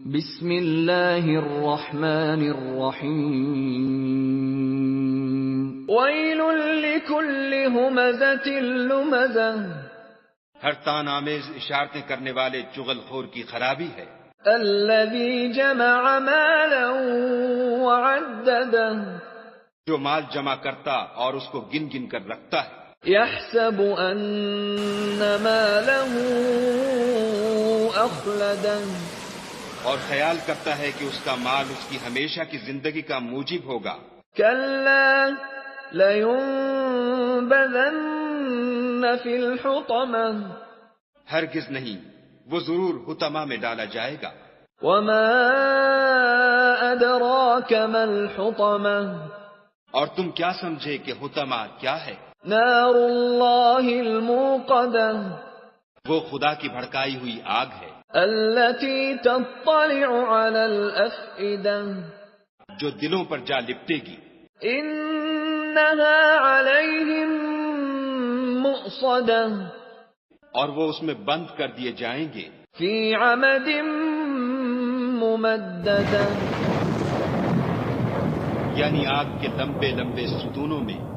بسم اللہ الرحمن الرحیم ویل لکل ہمزۃ لمزہ ہر تان آمیز اشارتیں کرنے والے چغل خور کی خرابی ہے۔ الذی جمع مالا وعددہ جو مال جمع کرتا اور اس کو گن گن کر رکھتا ہے۔ یحسب ان مالہ اخلدہ اور خیال کرتا ہے کہ اس کا مال اس کی ہمیشہ کی زندگی کا موجب ہوگا۔ کلا لینبذن فی الحطمہ ہرگز نہیں، وہ ضرور حطمہ میں ڈالا جائے گا۔ وما ادراک ما الحطمہ اور تم کیا سمجھے کہ حطمہ کیا ہے؟ نار اللہ الموقدہ وہ خدا کی بھڑکائی ہوئی آگ ہے، التي تطلع على الافئدہ جو دلوں پر جا لپٹے گی۔ انها علیہم مؤصدہ اور وہ اس میں بند کر دیے جائیں گے، فی عمد ممددہ یعنی آگ کے لمبے لمبے ستونوں میں۔